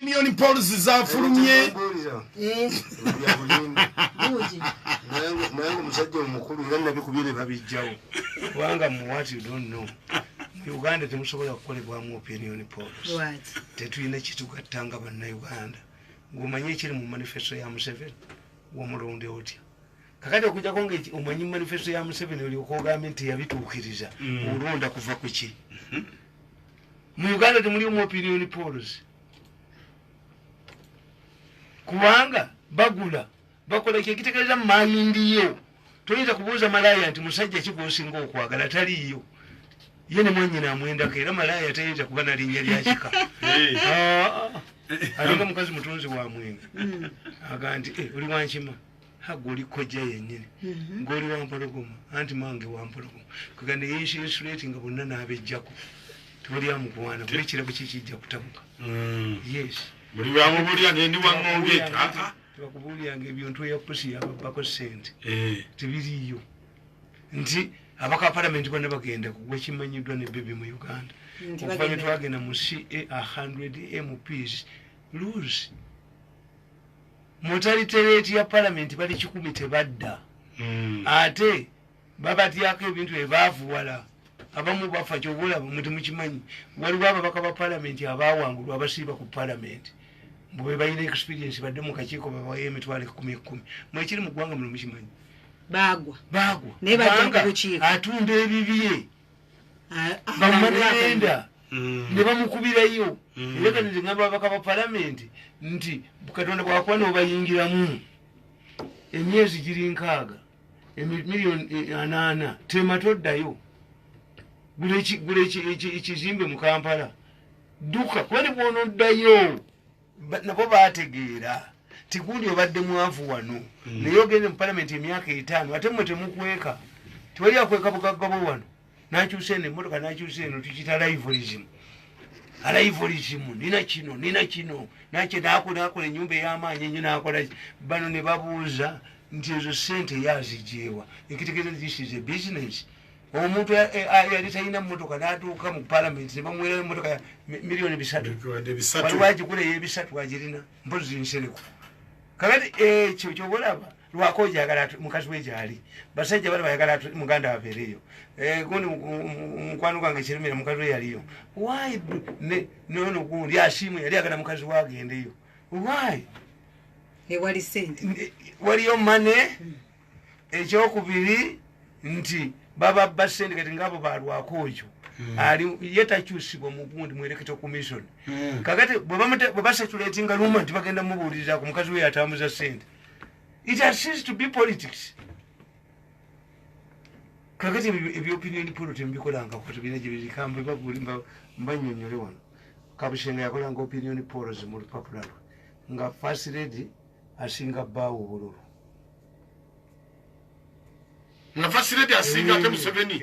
Million pounds zafulumye. Nangu musajja omukulu era nabikubire babijjawo. Kubanga mu what you don't know. Uganda temusobola kukolebwamu opinion polls. Tetulina kitugattanga bannayuganda. Ng'omanye ekiri mu manifesto ya Museveni w'omulonde otya. Kakati okujjako ng'omanyi manifesto ya Museveni olyoka ogambye nti yabituukiriza olonda kuva ku ki. Mu Uganda temulimu opinion polls. Kubanga bagula bakola ekitegeeza mayindiyo. Toyinza kubuuza malaya nti musajja kigwosinga okwagala taliyo. Ye ne mwannyina amwendako era malaya tayinza kuba na linnya lya kika. Alinga mukazi mutunzi wa mwenge. Aga nti oli wankima hago oli kojja yennyini. Ng'oli wampologoma anti mange wampologoma. Kuganda yeinsulate nga bonna n'abejjako. Tewali amukuwaana buli kirabo kikijja kutabuka. Yes. Buli bamubulya ng'endi wang'onge. Tebakubulyange ebintu eyapusi yababbako ssente. Tebiriyo. Nti abaka parliament bonna bagenda kugwa kimanyiddwa ne bibi mu Uganda. Okuva ne twagenda mu CA 100 MPs lose. Mortality rate ya parliament bali 10 tebadda. Ate babatyako ebintu ebaavuwala. Abamu bafa kyobola muti mukimanyi. Waliwo ababaka ba parliament abaawangulwa abasiiba ku parliament. Bwe bayina experience badde mu kakiiko babaye emitwalo 10. Mwekiri mu ggwanga muno mukimanyi. Bagwa. Ne bajja ku lukiiko. Atunda ebibye. Bamumanenda. Ne bamukubirayo. Era nti ngamba ababaka ba parliament nti Katonda bw'akuwa n'obayingiramu. Emyezi giri 6. Emiliyoni 8. Tema toddayo. Gule ekizimbe mu Kampala. Duka kwani bw'onoddayo. Nabo baategeera. Tigundi obadde mwavu wano. Naye ogende mu parliament emyaka 5 ate mmwe temukweka. Tewali akweka bugagga wano. N'akyusa eno emmotoka n'akyusa eno tukiyita liverism. Liverism nina kino. Nakye n'akola ennyumba ey'amaanyi ennyo n'akola bano ne babuuza nti ezo ssente yazijeewa. Ekitegeeza this is a business. Omuntu yali talina mmotoka n'atuuka mu parliament ne bamuweera emmotoka ya miliyoni 3. Waliwo agigula ey'ebisatu agirina mpozi nsereko. Kakati ekyo kyobalaba lwako ojagala mukazi we gyali. Basajja bali bayagala muganda abeereyo. Gundi mukwano gwange kirumira mukazi we yaliyo. Why no gundi asiimwe yali agala mukazi we agendeyo. Why? Wali sente. Waliyo mane. Ekyokubiri nti baba basende kati ngabo balwako ekyo. Ali yetakyusibwa mu gundi mu electoral commission. Kakati bwe basatulatinga luma nti bagenda mubuuliriza ku mukazi we yatambuza sente. It has ceased to be politics. Kakati ebyo opinion poll tembikolanga ko tubine gibirikambe babulimba mbanyonyole wano. Kabushenga yakolanga opinion polls mu popular. Nga first lady asinga bawo bululu. Nga first lady asinga ate Museveni.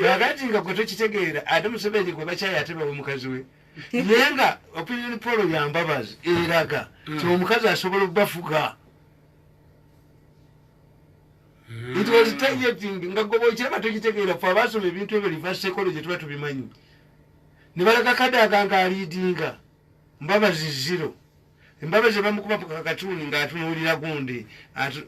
Kakati nga gwe tokitegeera ate Museveni gwe bakyayateba we mukazi we. Yenga opinion poll yambabazi eraga ti omukazi asobola okubafuga. It was targeting nga gobo kiraba tokitegeera fa basoma ebintu ebyo reverse psychology tuba tubimanyi. Ne balaga Kadaga nga alidinga mbabazi zero. Embabazi bamukuba ku katuni nga atunuulira gundi.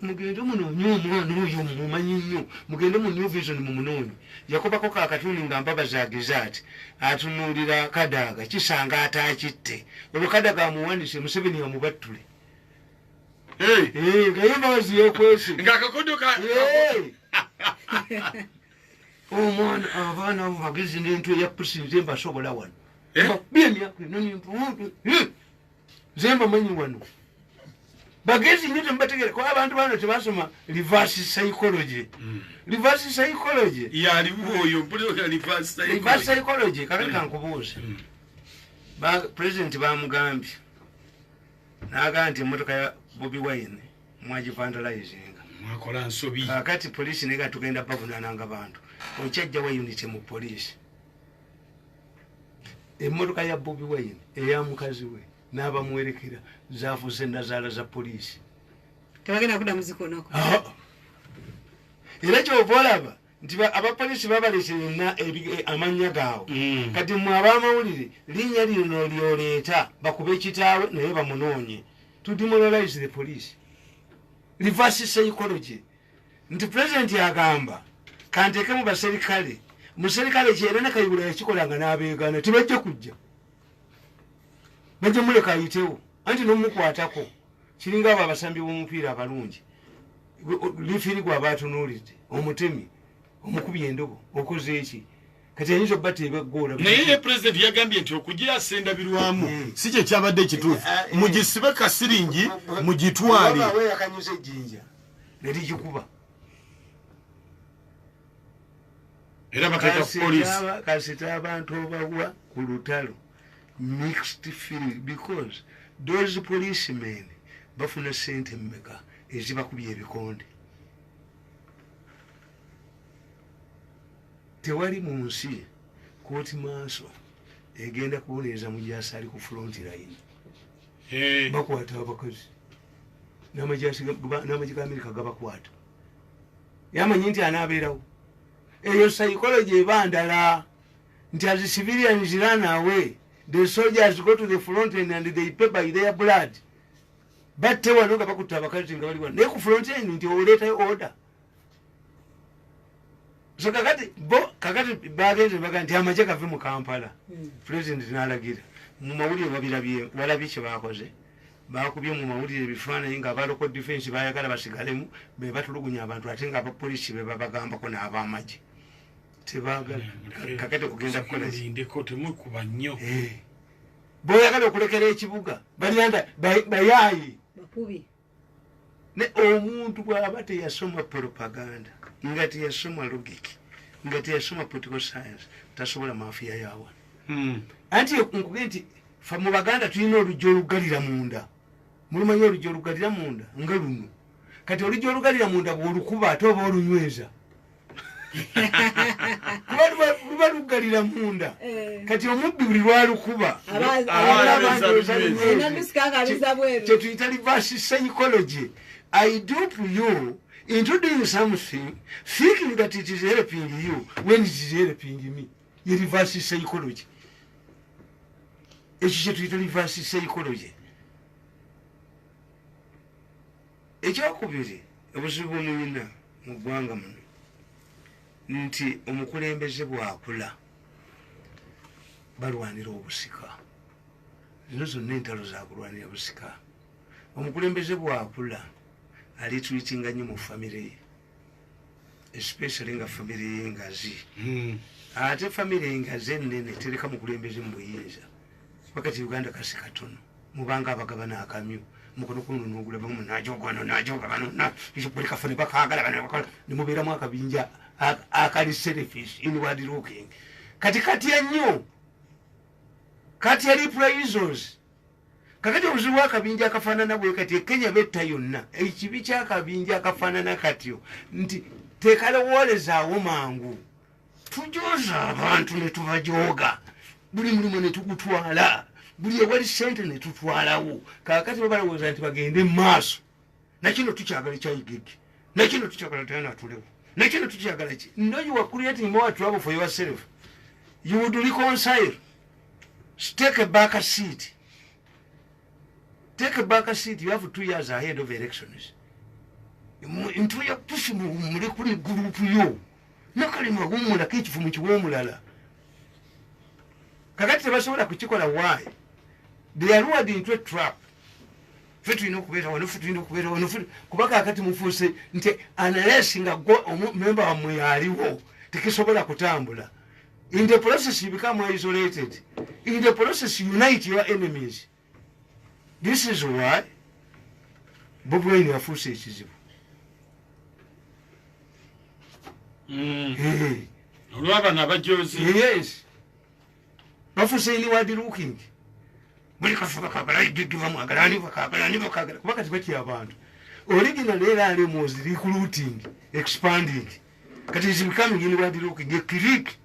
Mugende muno omwana oyo mumanyi nnyo. Mugende mu New Vision mu munoonyi. Yakobako ka katuni nga mbabazi agezati. Atunuulira Kadaga kisanga ataakitte. Olwo Kadaga amuwandise Museveni amubattule. Nga mbabazi yekwese. Nga kakodoka. Omwana abaana abo bagezi n'entu eya pusi nze mbasobola wano. Byemyaka eno Zemba manyi wano. Bagezi nnyo tembategeera kuba abantu bano tebasoma reverse psychology. Reverse psychology. Yaliwo oyo mpulira reverse psychology. Reverse psychology kakati kankubuuza. President bamugambye. N'agamba nti emmotoka ya Bobi Wine mwagivandalizinga. Mwakola nsobi. Kakati polisi nega tugenda bavunaananga bantu. Okyajja wa unit mu polisi. Emmotoka ya Bobi Wine eya mukazi we. N'abamwerekera zaafuuse nazaala za polisi. Tebagenda kudda muzikonako. Era ky'oba olaba nti abapoliisi babalesena amanya gaabwe kati mwe abamawulire linnya lino lyoleeta bakube ekitaawe naye bamunoonye to demoralize the police reverse psychology nti president agamba kanteeke mu baserikale muserikale kyera ne Kayihura yakikolanga n'abeegana tibajja kujja bajja muleka ayitewo anti n'omukwatako kiringa abo abasambi b'omupiira abalungi lifiri gwe abatunuulidde omutemi omukubi endobo okoze eki kati ayinza obba tebagoola naye president yagambye nti okugyasendabirwamu si kye kyabadde ekituufu mugisibe kasiringi mugitwale yakanyuza ejjinja neligikuba era bateeka ku poliisi kasita abantu obawa ku lutalo mixed feeling because those policemen bafuna sente mmeka ezibakubya ebikonde tewali mu nsi kooti maaso egenda kubonereza mujaasi ali ku front line bakwata abakazi n'amagye ga Amerika gabakwata yamanyi nti anaabeerawo eyo psychology eba ndala nti as civilians run away the soldiers go to the front line and they pay by their blood batte wano nga bakutta abakazi nga bali wano naye ku front line nti oleetayo order so kakati bagenze baga nti amagye gave mu Kampala president n'alagira mu mawulire balabye kye baakoze bakubye mu mawulire ebifaananyi nga abaloko defense bayagala basigalemu be batulugunya abantu ate nga abapoliisi be babagambako n'abamagye tebagala kakati okugenda kukolako temwekuba nnyo bw'oyagala okulekera ekibuga balyanda bayaayi ne omuntu bw'aba teyasoma propaganda nga teyasoma logic nga teyasoma political science tasobola mafiya yawa anti nkugee nti fa mu Baganda tulina olujja olugalira munda mulumanyi olujja olugalira munda nga luno kati olujja olugalira munda bw'olukuba ate oba olunyweza luba lugalira munda kati omubbi buli lwalukuba kyetuyita reverse psychology. I dupe you into doing something thinking that it is helping you when it is helping me. You reverse psychology. Ekyo kyetuyita reverse psychology. Ekyokubiri obuzibu bw'omuyina mu ggwanga muno nti omukulembeze bw'akula balwanira obusika. Zino zonna entalo za kulwanira busika. Omukulembeze bw'akula alitwitinga nnyo mu famire ye, especially nga famire ye ngazi. Ate famire engazi ennene tereka mukulembeze mu buyinza. Wakati Uganda kasi katono mubanga abagabana akamyu mukono kuno n'ogula bamu najoga bano na ekyokuleka fane bakagala bano nimubeera mu akabinja akali selfish inward looking kati ya nnyo kati yali prisons kakati obuzibu akabinja akafaanana bwe kati Kenya betta yonna ekibi kyakabinja akafaanana katyo nti tekalowolezaawo mangu tujoza abantu ne tubajoga buli mulimu ne tugutwala buli ewali sente ne tutwalawo kakati babalowooza nti bagende mu maaso nakino tukyagala ekyayigege nakino tukyagala tayana tulewo nakino tukyagala ki no you are creating more trouble for yourself. You would reconcile. Take a back seat. Take a back seat. You have 2 years ahead of elections. Into your push muri group yo nakali magumula kichifu mu kiwomulala kakati tebasobola kukikola. Why? They are lured into a trap. Fetu inokubeera wano fetu inokubeera wano kubaka akati mufuuse nti unless nga member wamwe aliwo tekisobola kutambula. In the process you become isolated. In the process you unite your enemies. This is why Bobi Wine yafuuse ekizibu. olwabana abajozi. Yes. Bafuuse inward looking. Buli kafuba kagala igigiva mwagala nibo kagala kubaka tibaki abantu. Original era ali was recruiting, expanding. Kati is becoming inward looking. A clique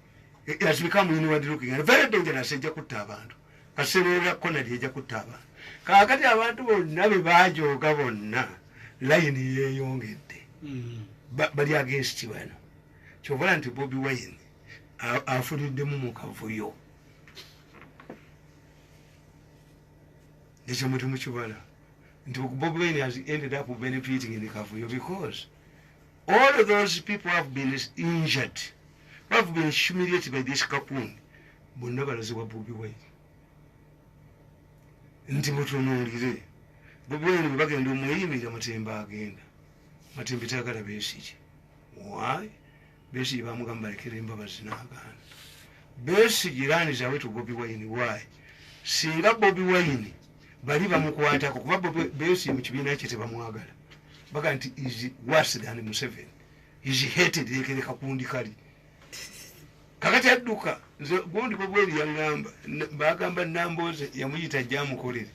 has become inward looking and very dangerous. Ejja kutta abantu. Kaseera kona ejja kutta abantu. Kakati abantu bonna be bajoga bonna line yeyongedde. Bali against bano. kyobola nti Bobi Wine afuliddemu mu kavuyo nekyo muti mukibala nti Bobi Wine has ended up benefiting in the kavuyo because all of those people have been injured, have been humiliated by this Kakun. Bonna balazibwa Bobi Wine. Nti mutunuulire Bobi Wine bwe bagenda omuyimira Matemba agenda. Matemba tayagala Besigye. Why? Besigye bamugamba balekere embabazi n'agaana. Besigye iraniza wetu Bobi Wine. Why? Singa Bobi Wine bali bamukwatako kuba Besigye mu kibiina kye tebamwagala. Baga nti is worse than Museveni. Is hated yekere Kakundi kali. Kakati adduka nze gondi Bobi Wine yangamba bagamba Namboze yamuyita jamukolere.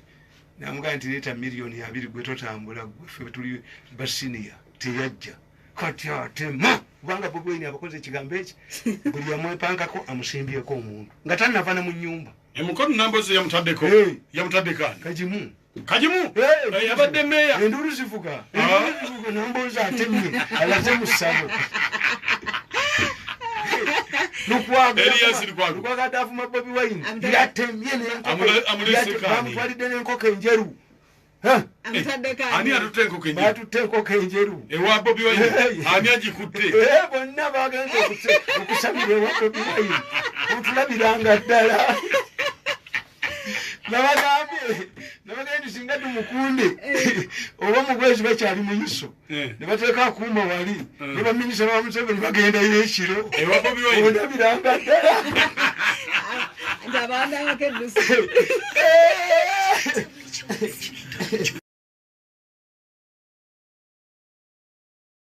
Namuga nti leta milioni 2 gwe totambula gwe tuli basinia teyajja. Kati atema kubanga Bobi Wine abakoze ekigambo eki buli yamwepangako amusimbyeko omuntu. Nga tanavana mu nyumba. Emukono Namboze yamutaddeko. Yamutaddeka. Kajimu. Yabadde meya. Enduru zivuga. Namboze atemye. Alaze mu ssabo. Lukwaga dafuma Bobi Wine. Yatemye n'enkoko. Bamutwalidde n'enkoko enjeru. Ani atutte enkoko enjeru? Batutte enkoko enjeru. Ewa Bobi Wine. Ani agikutte? Bonna bagenze okusabira ewa Bobi Wine. Otulabiranga ddala. Nabagambye singa tumukunde oba mugwezi bakyali mu yiso ne bateeka akuuma wali ne baminisita ba Museveni bagendayo ekiro ewa Bobi Wine ondabiranga ddala Ndabanda wakedusi